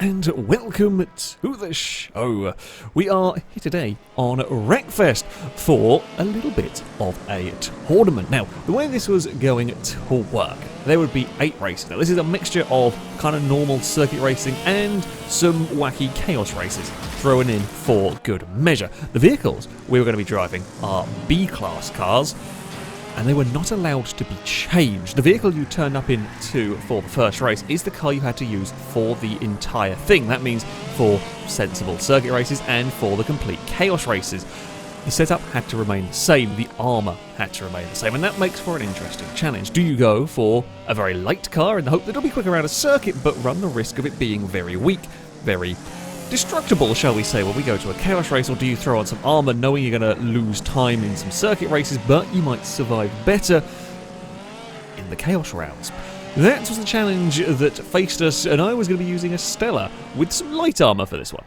and welcome to the show. We are here today on Wreckfest for a little bit of a tournament. Now, the way this was going to work, there would be 8 races. Now, this is a mixture of kind of normal circuit racing and some wacky chaos races thrown in for good measure. The vehicles we were going to be driving are B-class cars, and they were not allowed to be changed. The vehicle you turned up into for the first race is the car you had to use for the entire thing. That means for sensible circuit races and for the complete chaos races. The setup had to remain the same, the armour had to remain the same, and that makes for an interesting challenge. Do you go for a very light car in the hope that it'll be quick around a circuit, but run the risk of it being very weak, very destructible, shall we say, when we go to a chaos race? Or do you throw on some armour knowing you're going to lose time in some circuit races, but you might survive better in the chaos rounds? That was the challenge that faced us, and I was going to be using a Stella with some light armour for this one.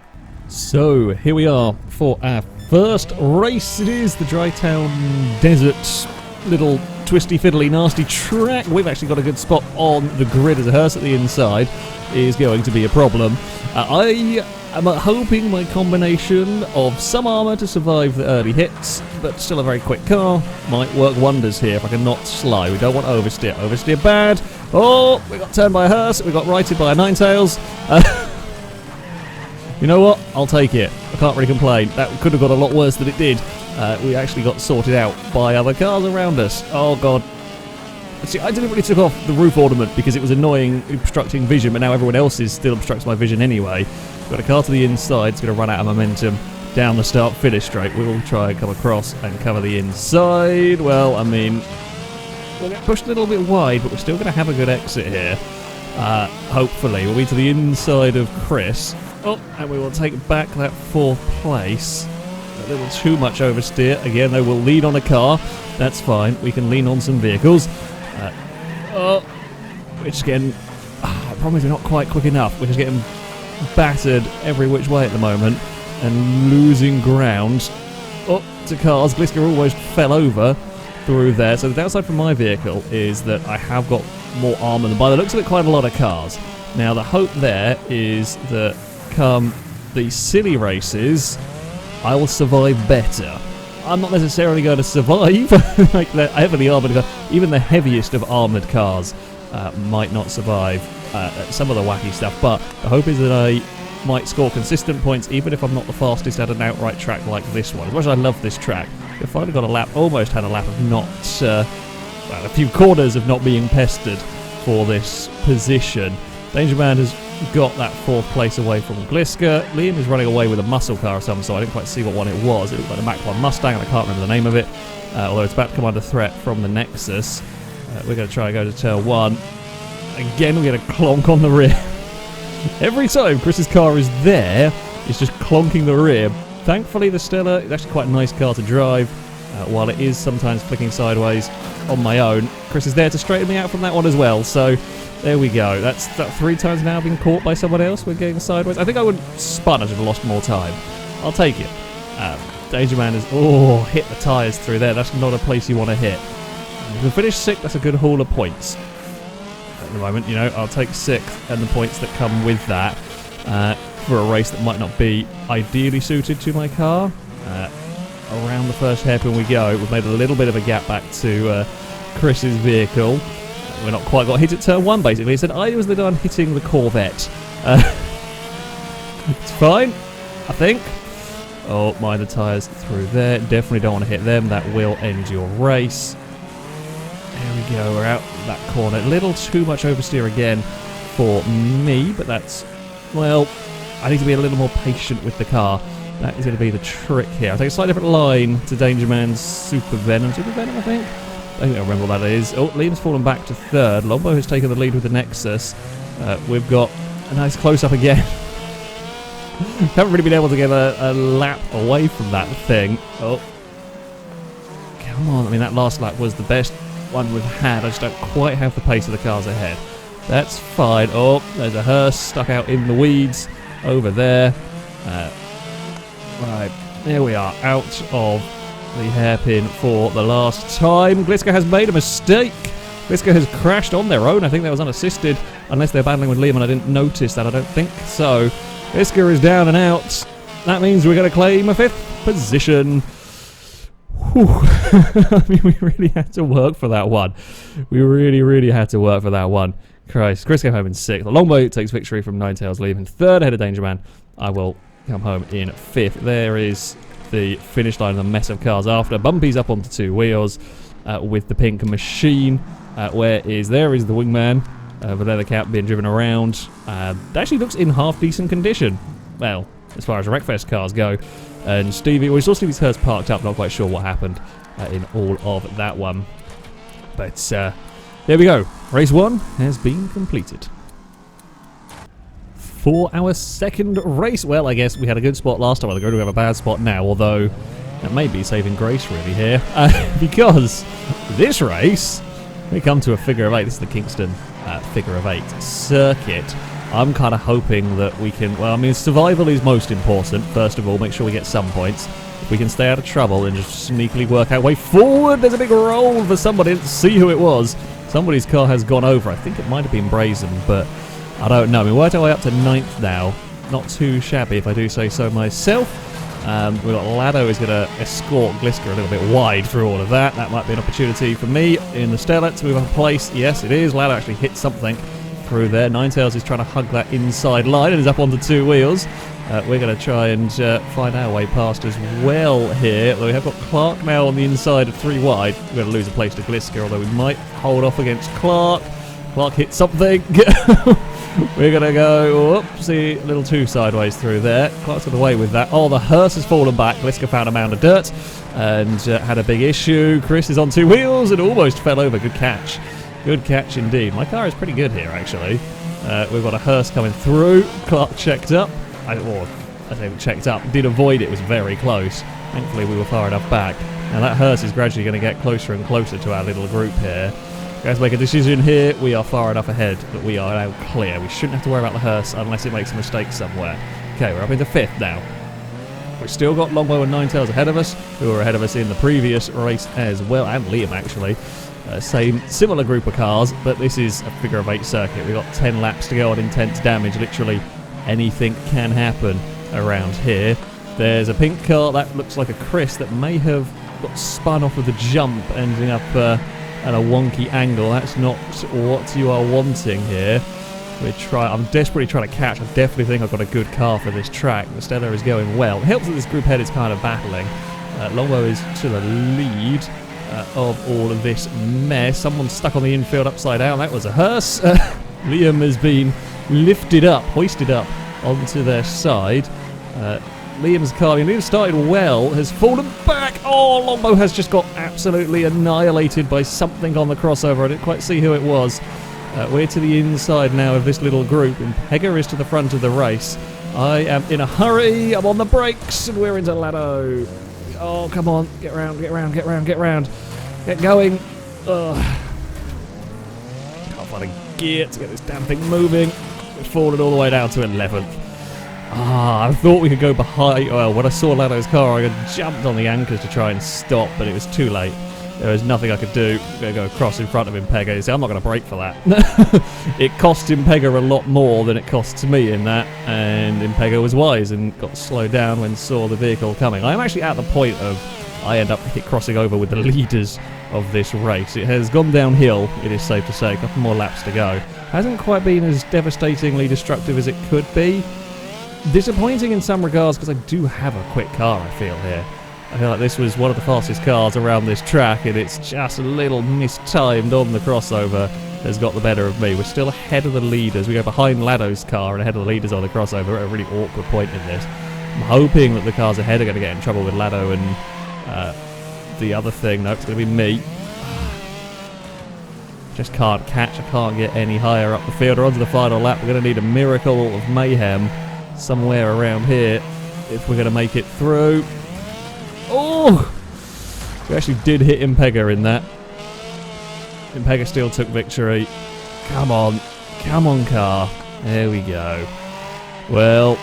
So here we are for our first race. It is the Drytown Desert, little twisty fiddly nasty track. We've actually got a good spot on the grid, as a hearse at the inside is going to be a problem. I'm hoping my combination of some armour to survive the early hits, but still a very quick car, might work wonders here if I can not slide. We don't want oversteer. Oversteer bad. Oh, we got turned by a hearse. We got righted by a Ninetails. You know what? I'll take it. I can't really complain. That could have got a lot worse than it did. We actually got sorted out by other cars around us. Oh, God. See, I deliberately took off the roof ornament because it was annoying, obstructing vision, but now everyone else's still obstructs my vision anyway. We've got a car to the inside, it's going to run out of momentum down the start-finish straight. We'll try and come across and cover the inside. Well, I mean, we'll get pushed a little bit wide, but we're still going to have a good exit here. Hopefully. We'll be to the inside of Chris. Oh, and we will take back that 4th place. A little too much oversteer. Again, though, we'll lean on a car. That's fine. We can lean on some vehicles. We're just getting... I promise we're not quite quick enough. We're just getting battered every which way at the moment and losing ground. Oh, to cars. Gliska almost fell over through there. So the downside for my vehicle is that I have got more armour than, by the looks of it, quite a lot of cars. Now, the hope there is that come the silly races, I will survive better. I'm not necessarily going to survive like the heavily armoured car. Even the heaviest of armoured cars might not survive some of the wacky stuff, but the hope is that I might score consistent points even if I'm not the fastest at an outright track like this one. As much as I love this track, I've finally got a lap, almost had a lap of not, well, a few corners of not being pestered for this position. Danger Man has got that 4th place away from Gliska. Liam is running away with a muscle car of some sort. I didn't quite see what one it was. It looked like a Mach 1 Mustang, and I can't remember the name of it. Although it's about to come under threat from the Nexus. We're going to try and go to turn 1. Again, we're going to clonk on the rear. Every time Chris's car is there, it's just clonking the rear. Thankfully, the Stella is actually quite a nice car to drive, while it is sometimes flicking sideways on my own. Chris is there to straighten me out from that one as well, so there we go. That's 3 times now being caught by someone else when getting sideways. I think I would spun, I'd have lost more time. I'll take it. Danger Man has hit the tyres through there. That's not a place you want to hit. If we finish 6th, that's a good haul of points. At the moment, you know, I'll take 6th and the points that come with that for a race that might not be ideally suited to my car. Around the first hairpin we go. We've made a little bit of a gap back to Chris's vehicle. We're not quite got hit at turn 1, basically. He said I was the one hitting the Corvette. It's fine, I think. Oh, mind the tyres through there. Definitely don't want to hit them. That will end your race. There we go. We're out that corner. A little too much oversteer again for me, but that's... Well, I need to be a little more patient with the car. That is going to be the trick here. I'll take a slightly different line to Danger Man's Super Venom. Super Venom, I think? I don't remember what that is. Oh, Liam's fallen back to 3rd. Lombo has taken the lead with the Nexus. We've got a nice close-up again. Haven't really been able to get a lap away from that thing. Oh. Come on. I mean, that last lap was the best one we've had. I just don't quite have the pace of the cars ahead. That's fine. Oh, there's a hearse stuck out in the weeds over there. Right, there we are, out of the hairpin for the last time. Gliska has made a mistake. Glisker has crashed on their own. I think that was unassisted, unless they're battling with Liam, and I didn't notice that. I don't think so. Glisker is down and out. That means we're going to claim a 5th position. Whew. I mean, we really had to work for that one. We really had to work for that one. Christ. Chris came home in 6th. The Longbow takes victory from Ninetales, leaving 3rd ahead of Danger Man. I will come home in 5th. There is the finish line of the mess of cars after. Bumpy's up onto 2 wheels with the pink machine. There is the wingman. The leather cap being driven around. It actually looks in half decent condition. Well, as far as Wreckfest cars go. And Stevie, we saw Stevie's Hearse parked up, not quite sure what happened in all of that one. But there we go. Race 1 has been completed. For our second race, well, I guess we had a good spot last time. We're going to have a bad spot now, although that may be saving grace really here. Because this race, we come to a figure of 8. This is the Kingston figure of 8 circuit. I'm kind of hoping that we can... Well, I mean, survival is most important. First of all, make sure we get some points. If we can stay out of trouble and just sneakily work our way forward. There's a big roll for somebody. Let's see who it was. Somebody's car has gone over. I think it might have been Brazen, but I don't know. I mean, we're worked our way up to 9th now. Not too shabby, if I do say so myself. We've got Lado is going to escort Glisker a little bit wide through all of that. That might be an opportunity for me in the Stellar to move up a place. Yes, it is. Lado actually hit something through there. Ninetales is trying to hug that inside line and is up onto 2 wheels. We're going to try and find our way past as well here. We have got Clark now on the inside of 3 wide. We're going to lose a place to Glisker, although we might hold off against Clark. Clark hit something. We're going to go, whoopsie, a little too sideways through there. Clark's got away with that. Oh, the hearse has fallen back. Glisker found a mound of dirt and had a big issue. Chris is on 2 wheels and almost fell over. Good catch. Good catch indeed. My car is pretty good here, actually. We've got a hearse coming through. Clark checked up. I say checked up. Did avoid it. Was very close. Thankfully, we were far enough back. Now that hearse is gradually going to get closer and closer to our little group here. Guys, make a decision here. We are far enough ahead that we are now clear. We shouldn't have to worry about the hearse unless it makes a mistake somewhere. Okay, we're up into 5th now. We've still got Longbow and Ninetales ahead of us, who were ahead of us in the previous race as well, and Liam actually. Similar group of cars, but this is a figure of 8 circuit. We've got 10 laps to go on intense damage. Literally anything can happen around here. There's a pink car that looks like a Chris that may have got spun off of the jump, ending up at a wonky angle. That's not what you are wanting here. I'm desperately trying to catch. I definitely think I've got a good car for this track. The Stellar is going well. It helps that this group head is kind of battling. Longbow is to the lead of all of this mess. Someone's stuck on the infield upside down. That was a hearse. Liam has been hoisted up onto their side. Liam's car, Liam started well, has fallen back. Oh, Longbow has just got absolutely annihilated by something on the crossover. I didn't quite see who it was. We're to the inside now of this little group, and Pegger is to the front of the race. I am in a hurry. I'm on the brakes, and we're into Lado. Oh, come on. Get round, get round, get round, get round. Get going. Ugh. Can't find a gear to get this damn thing moving. We've fallen all the way down to 11th. I thought we could go behind. Well, when I saw Lado's car, I jumped on the anchors to try and stop, but it was too late. There was nothing I could do. I'm going to go across in front of Impega. So I'm not going to brake for that. It cost Impega a lot more than it costs me in that, and Impega was wise and got slowed down when saw the vehicle coming. I'm actually at the point of I end up crossing over with the leaders of this race. It has gone downhill, it is safe to say. A couple more laps to go. Hasn't quite been as devastatingly destructive as it could be. Disappointing in some regards because I do have a quick car, I feel here. I feel like this was one of the fastest cars around this track, and it's just a little mistimed on the crossover has got the better of me. We're still ahead of the leaders. We go behind Lado's car and ahead of the leaders on the crossover. We're at a really awkward point in this. I'm hoping that the cars ahead are going to get in trouble with Lado and the other thing. No, it's going to be me. Just can't catch. I can't get any higher up the field or onto the final lap. We're going to need a miracle of mayhem somewhere around here if we're going to make it through. Oh! We actually did hit Impega in that. Impega still took victory. Come on. Come on, car. There we go. Well,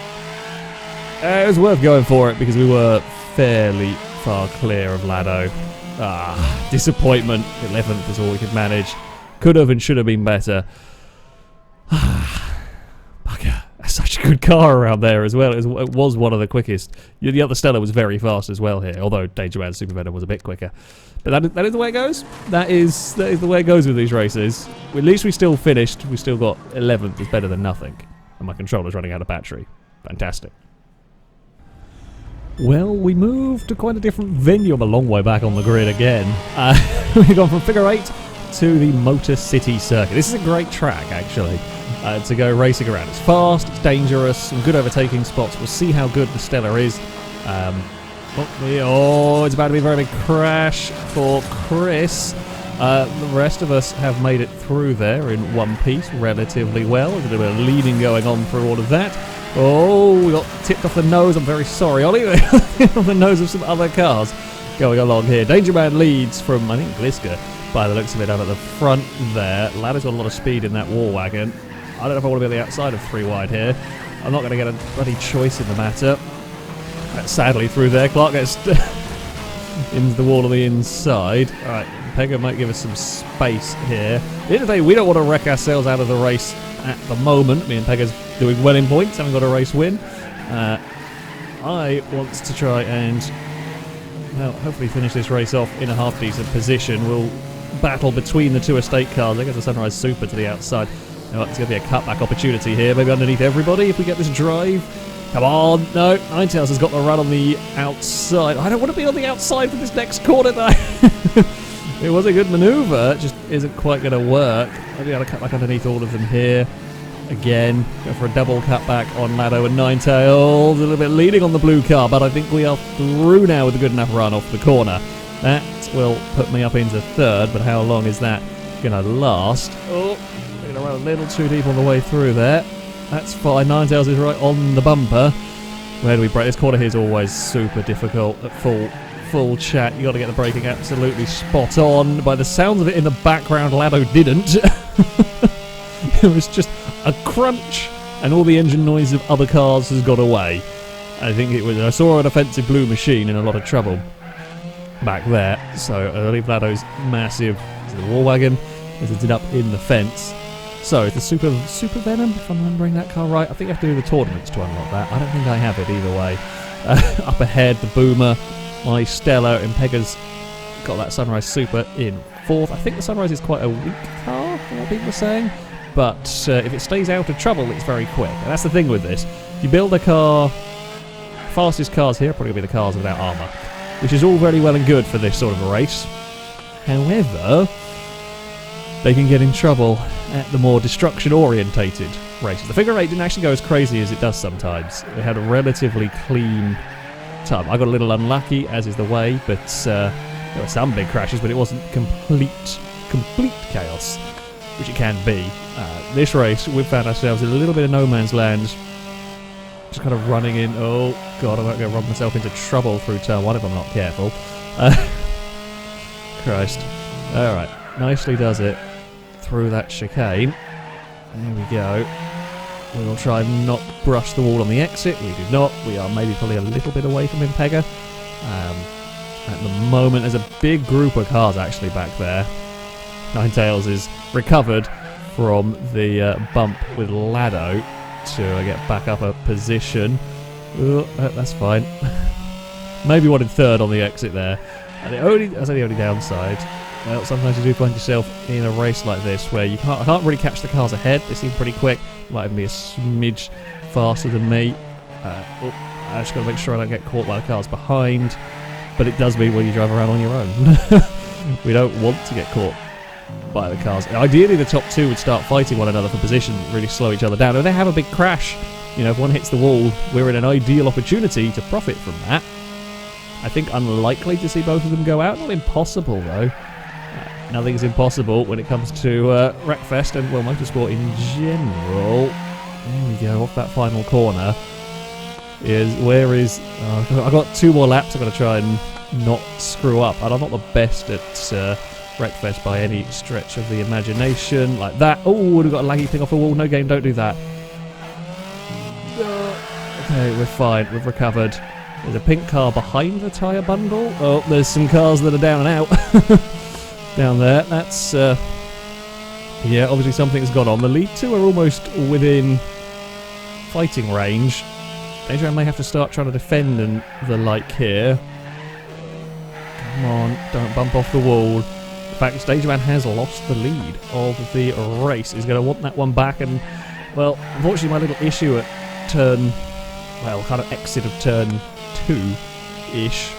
it was worth going for it because we were fairly far clear of Lado. Disappointment. 11th is all we could manage. Could have and should have been better. Bugger. That's such a good car around there as well. It was one of the quickest. The other Stella was very fast as well here, although Danger Man Super Venom was a bit quicker. But that is the way it goes. That is the way it goes with these races. At least we still finished. We still got 11th. It's better than nothing. And my controller's running out of battery. Fantastic. Well, we moved to quite a different venue. I'm a long way back on the grid again. We've gone from Figure 8 to the Motor City Circuit. This is a great track, actually, to go racing around. It's fast, it's dangerous, some good overtaking spots. We'll see how good the Stella is. It's about to be a very big crash for Chris. The rest of us have made it through there in one piece relatively well. There's a little bit of leading going on through all of that. Oh, we got tipped off the nose. I'm very sorry, Ollie. Off the nose of some other cars going along here. Danger Man leads from, I think, Gliska, by the looks of it, up at the front there. Ladder's got a lot of speed in that war wagon. I don't know if I want to be on the outside of 3 wide here. I'm not going to get a bloody choice in the matter. Sadly, through there, Clark gets into the wall on the inside. Alright, Pega might give us some space here. At the end of the day, we don't want to wreck ourselves out of the race at the moment. Me and Pega's doing well in points, haven't got a race win. I want to try and, well, hopefully finish this race off in a half-decent position. We'll battle between the 2 estate cars. I guess the Sunrise Super to the outside. Oh, there's going to be a cutback opportunity here, maybe underneath everybody if we get this drive. Come on, no, Ninetales has got the run on the outside. I don't want to be on the outside for this next corner though. It was a good manoeuvre, it just isn't quite going to work. I'll be able to cut back underneath all of them here. Again, go for a double cutback on Lado and Ninetales. A little bit leading on the blue car, but I think we are through now with a good enough run off the corner. That will put me up into 3rd, but how long is that going to last? Oh, we're going to run a little too deep on the way through there. That's fine. Ninetales is right on the bumper. Where do we brake? This corner here is always super difficult at full chat. You got to get the braking absolutely spot on. By the sounds of it in the background, Lado didn't. It was just a crunch, and all the engine noise of other cars has got away. I think it was. I saw an offensive blue machine in a lot of trouble back there. So I believe Lado's massive. The war wagon as it's up in the fence. So, it's the Super Venom, if I'm remembering that car right. I think I have to do the tournaments to unlock that. I don't think I have it either way. Up ahead, the Boomer, my Stella, and Pega's got that Sunrise Super in 4th. I think the Sunrise is quite a weak car, from what people are saying. But if it stays out of trouble, it's very quick. And that's the thing with this. If you build a car, fastest cars here are probably going to be the cars without armour, which is all very well and good for this sort of a race. However, they can get in trouble at the more destruction-orientated races. The Figure 8 didn't actually go as crazy as it does sometimes. It had a relatively clean time. I got a little unlucky, as is the way, but there were some big crashes, but it wasn't complete chaos, which it can be. This race, we've found ourselves in a little bit of no man's land, just kind of running in. Oh, God, I'm going to run myself into trouble through turn 1 if I'm not careful. Christ. Alright, nicely does it. Through that chicane. There we go. We will try and not brush the wall on the exit. We do not. We are maybe probably a little bit away from him, Pega. At the moment, there's a big group of cars actually back there. Ninetales is recovered from the bump with Lado to get back up a position. That's fine. Maybe one in 3rd on the exit there. And that's the only downside. Well, sometimes you do find yourself in a race like this where I can't really catch the cars ahead. They seem pretty quick. Might even be a smidge faster than me. I just got to make sure I don't get caught by the cars behind. But it does mean when you drive around on your own. We don't want to get caught by the cars. Ideally, the top 2 would start fighting one another for position, really slow each other down. And they have a big crash. You know, if one hits the wall, we're in an ideal opportunity to profit from that. I think unlikely to see both of them go out. Not impossible, though. Nothing's impossible when it comes to Wreckfest and, well, motorsport in general. There we go, off that final corner. I've got 2 more laps I've got to try and not screw up. And I'm not the best at Wreckfest by any stretch of the imagination. Like that. Oh, we've got a laggy thing off the wall. No game, don't do that. Okay, we're fine. We've recovered. There's a pink car behind the tyre bundle. Oh, there's some cars that are down and out. Down there. That's Yeah, obviously something's gone on. The lead two are almost within fighting range. Danger Man may have to start trying to defend and the like here. Come on, don't bump off the wall. In fact, Danger Man has lost the lead of the race. He's going to want that one back, and, well, unfortunately my little issue at turn, well, kind of exit of turn 2-ish.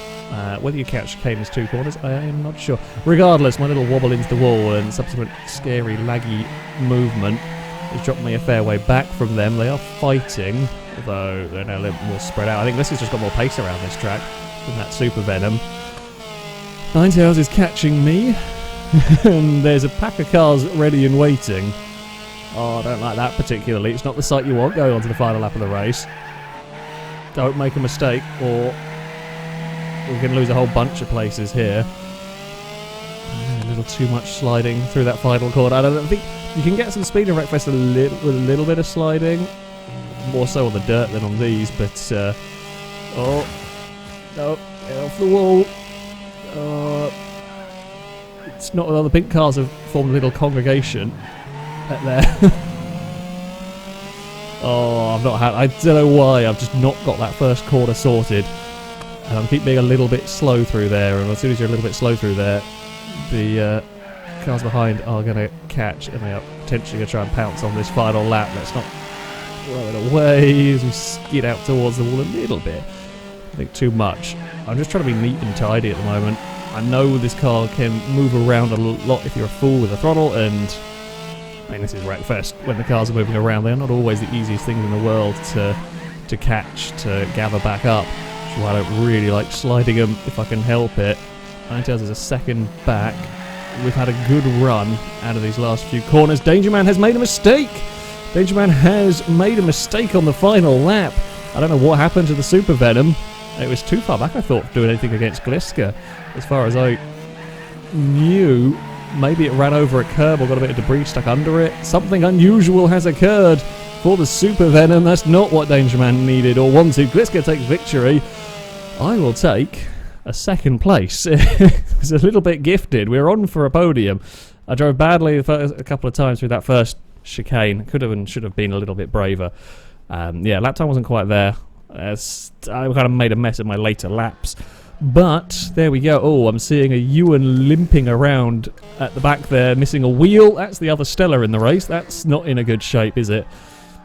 Whether you catch Caden's 2 corners, I am not sure. Regardless, my little wobble into the wall and subsequent scary, laggy movement has dropped me a fair way back from them. They are fighting, although they're now a little more spread out. I think this has just got more pace around this track than that Super Venom. Ninetales is catching me, and there's a pack of cars ready and waiting. Oh, I don't like that particularly. It's not the sight you want going on to the final lap of the race. Don't make a mistake, or we can lose a whole bunch of places here. A little too much sliding through that final corner. I don't think you can get some speed in Wreckfest with a little bit of sliding, more so on the dirt than on these. But oh no, get off the wall! It's not that other pink cars have formed a little congregation back there. Oh, I've not had. I don't know why. I've just not got that first corner sorted. And I keep being a little bit slow through there, and as soon as you're a little bit slow through there, the cars behind are going to catch, and they are potentially going to try and pounce on this final lap. Let's not throw it away as we skid out towards the wall a little bit. I think too much. I'm just trying to be neat and tidy at the moment. I know this car can move around a lot if you're a fool with a throttle, and I mean, this is Wreckfest. When the cars are moving around, they're not always the easiest things in the world to catch, to gather back up. Well, I don't really like sliding them if I can help it. Ninetales is a second back. We've had a good run out of these last few corners. Danger Man has made a mistake! Danger Man has made a mistake on the final lap. I don't know what happened to the Super Venom. It was too far back, I thought, to do anything against Gliska. As far as I knew, maybe it ran over a curb or got a bit of debris stuck under it. Something unusual has occurred for the Super Venom. That's not what Danger Man needed or wanted. Gliska takes victory. I will take a second place. It was a little bit gifted. We were on for a podium. I drove badly a couple of times through that first chicane. Could have and should have been a little bit braver. Yeah, lap time wasn't quite there. I kind of made a mess of my later laps. But there we go. Oh, I'm seeing a Ewan limping around at the back there, missing a wheel. That's the other Stella in the race. That's not in a good shape, is it?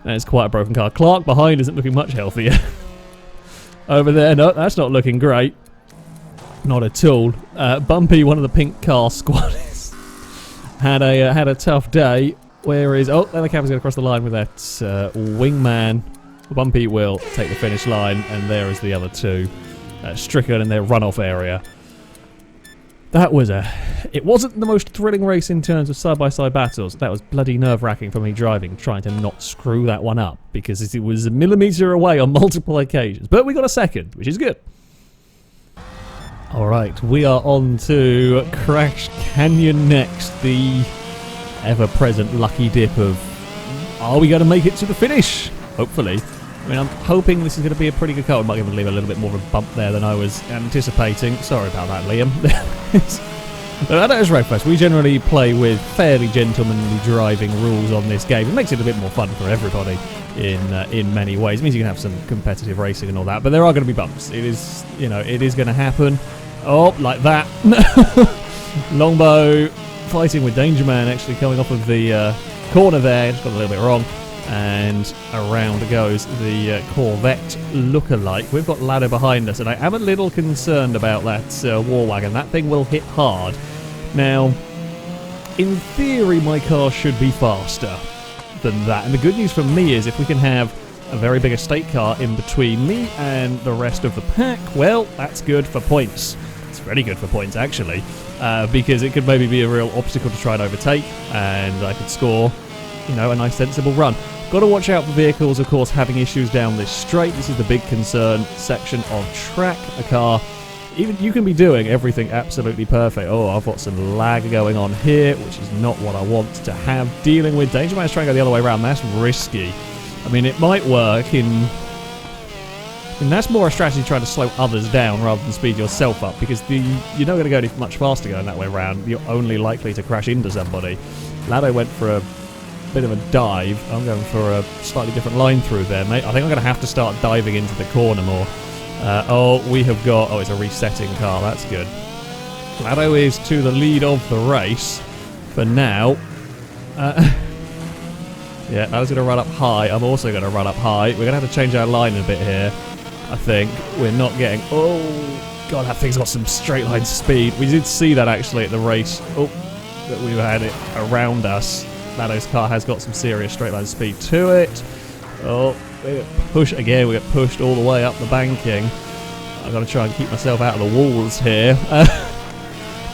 That's quite a broken car. Clark behind isn't looking much healthier. Over there, no, that's not looking great. Not at all. Bumpy, one of the pink car squad, had a tough day. Where is... Oh, there the Cab's going to cross the line with that wingman. Bumpy will take the finish line, and there is the other two. Stricken in their runoff area. That was It wasn't the most thrilling race in terms of side-by-side battles. That was bloody nerve-wracking for me driving, trying to not screw that one up, because it was a millimetre away on multiple occasions. But we got a second, which is good. Alright, we are on to Crash Canyon next. The ever-present lucky dip of, are we going to make it to the finish? Hopefully. I mean, I'm hoping this is going to be a pretty good car. I might even leave a little bit more of a bump there than I was anticipating. Sorry about that, Liam. That is Wreckfest. We generally play with fairly gentlemanly driving rules on this game. It makes it a bit more fun for everybody in many ways. It means you can have some competitive racing and all that, but there are going to be bumps. It is, you know, it is going to happen. Oh, like that. Longbow fighting with Danger Man actually coming off of the corner there. Just got a little bit wrong. And around goes the Corvette lookalike. We've got Ladder behind us, and I am a little concerned about that war wagon. That thing will hit hard. Now, in theory, my car should be faster than that. And the good news for me is if we can have a very big estate car in between me and the rest of the pack, well, that's good for points. It's very good for points, actually, because it could maybe be a real obstacle to try and overtake, and I could score, you know, a nice sensible run. Got to watch out for vehicles, of course, having issues down this straight. This is the big concern section of track. A car, even you can be doing everything absolutely perfect. Oh, I've got some lag going on here, which is not what I want to have dealing with. Danger Man's trying to go the other way around. That's risky. I mean, it might work in And that's more a strategy trying to slow others down rather than speed yourself up, because you're not going to go any much faster going that way around. You're only likely to crash into somebody. Lado went for a bit of a dive. I'm going for a slightly different line through there, mate. I think I'm going to have to start diving into the corner more. We have got... Oh, it's a resetting car. That's good. Lado is to the lead of the race for now. Yeah, Lado's going to run up high. I'm also going to run up high. We're going to have to change our line a bit here, I think. We're not getting... Oh, God, that thing's got some straight line speed. We did see that, actually, at the race. Oh, that we had it around us. Lado's car has got some serious straight line speed to it. Oh, we get pushed again. We get pushed all the way up the banking. I've got to try and keep myself out of the walls here.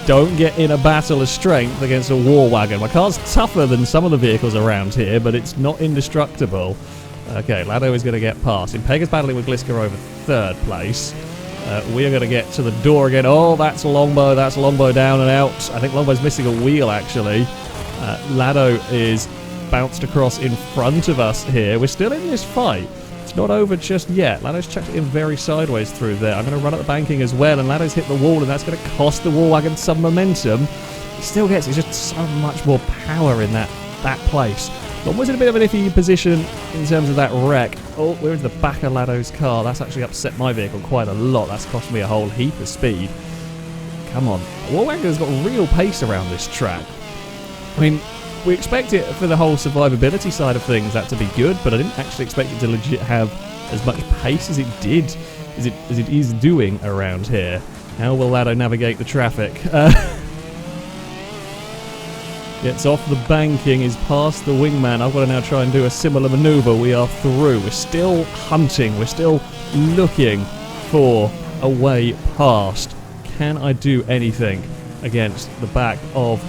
Don't get in a battle of strength against a war wagon. My car's tougher than some of the vehicles around here, but it's not indestructible. Okay, Lado is going to get past. Impega's battling with Gliska over third place. We are going to get to the door again. Oh, that's Longbow. That's Longbow down and out. I think Longbow's missing a wheel, actually. Lado is bounced across in front of us here. We're still in this fight. It's not over just yet. Lado's checked it in very sideways through there. I'm going to run at the banking as well, and Lado's hit the wall, and that's going to cost the war wagon some momentum. He still gets it's just so much more power in that place. Longboy's in a bit of an iffy position in terms of that wreck. Oh, we're in the back of Lado's car. That's actually upset my vehicle quite a lot. That's cost me a whole heap of speed. Come on. War wagon's got real pace around this track. I mean, we expect it for the whole survivability side of things that to be good, but I didn't actually expect it to legit have as much pace as it did, as it is doing around here. How will Lado navigate the traffic? Gets off the banking, is past the wingman. I've got to now try and do a similar manoeuvre. We are through. We're still hunting. We're still looking for a way past. Can I do anything against the back of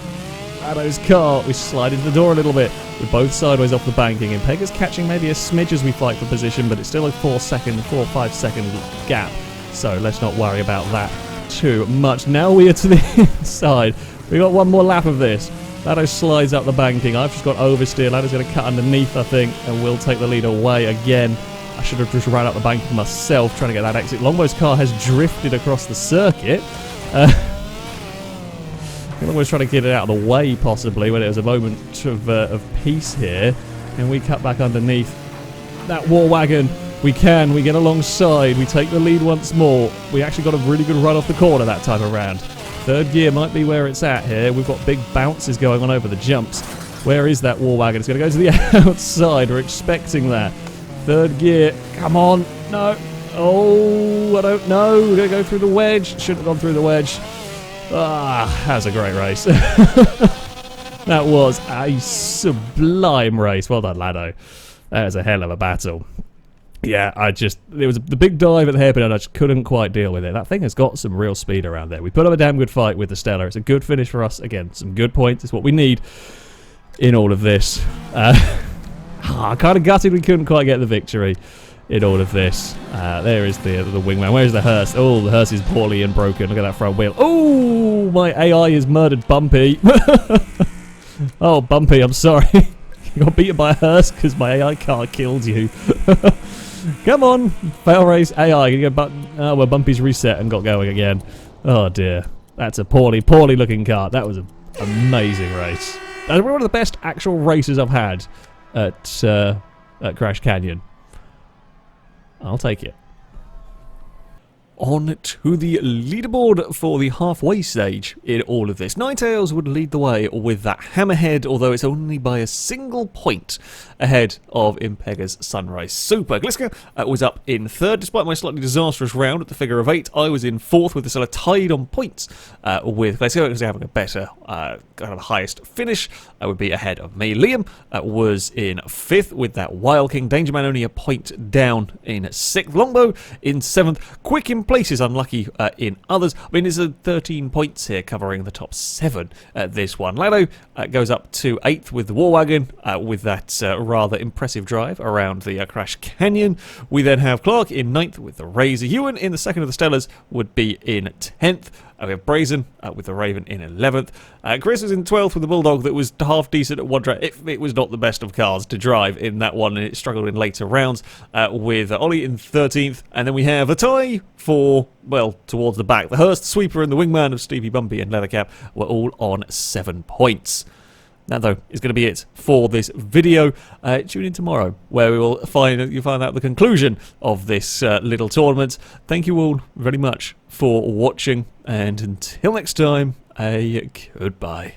Lado's car? We slide into the door a little bit. We're both sideways off the banking. Impega's catching maybe a smidge as we fight for position, but it's still a 4 or 5 second gap. So let's not worry about that too much. Now we are to the inside. We got one more lap of this. Lado slides up the banking. I've just got oversteer. Lado's going to cut underneath, I think, and we'll take the lead away again. I should have just ran up the banking myself trying to get that exit. Longbow's car has drifted across the circuit. Longboy's trying to get it out of the way, possibly, when it was a moment of peace here. And we cut back underneath that war wagon. We get alongside. We take the lead once more. We actually got a really good run off the corner that time around. Third gear might be where it's at here. We've got big bounces going on over the jumps. Where is that war wagon? It's going to go to the outside. We're expecting that. Third gear. Come on. No. Oh, I don't know. We're going to go through the wedge. Shouldn't have gone through the wedge. Ah, that was a great race. That was a sublime race. Well done, Lado. That was a hell of a battle. Yeah, there was the big dive at the hairpin and I just couldn't quite deal with it. That thing has got some real speed around there. We put up a damn good fight with the Stella. It's a good finish for us. Again, some good points. It's what we need in all of this. I'm kind of gutted we couldn't quite get the victory in all of this. There is the wingman. Where's the hearse? Oh, the hearse is poorly and broken. Look at that front wheel. Oh, my AI has murdered Bumpy. Oh, Bumpy, I'm sorry. You got beaten by a hearse because my AI car killed you. Come on, FailRace AI. Well, Bumpy's reset and got going again. Oh dear, that's a poorly looking car. That was an amazing race. That's one of the best actual races I've had at Crash Canyon. I'll take it. On to the leaderboard for the halfway stage in all of this. Ninetales would lead the way with that hammerhead, although it's only by a single point ahead of Impega's Sunrise Super. Gliska was up in third, despite my slightly disastrous round at the figure of 8. I was in fourth with the Stella tied on points with Gliska because they're having a better kind of highest finish. Would be ahead of me. Liam was in fifth with that Wild King. Dangerman only a point down in sixth. Longbow in seventh. Quick in places, unlucky in others. I mean, there's 13 points here covering the top 7 at this one. Lado goes up to 8th with the War Wagon with that rather impressive drive around the Crash Canyon. We then have Clark in 9th with the Razor. Ewan in the second of the Stellars would be in 10th. We have Brazen with the Raven in 11th. Chris was in 12th with the Bulldog that was half decent at one track. It was not the best of cars to drive in that one, and it struggled in later rounds with Ollie in 13th. And then we have a tie for, well, towards the back. The Hurst, Sweeper, and the Wingman of Stevie Bumpy and Leathercap were all on 7 points. That, though, is going to be it for this video. Tune in tomorrow, where we will find out the conclusion of this little tournament. Thank you all very much for watching, and until next time, a goodbye.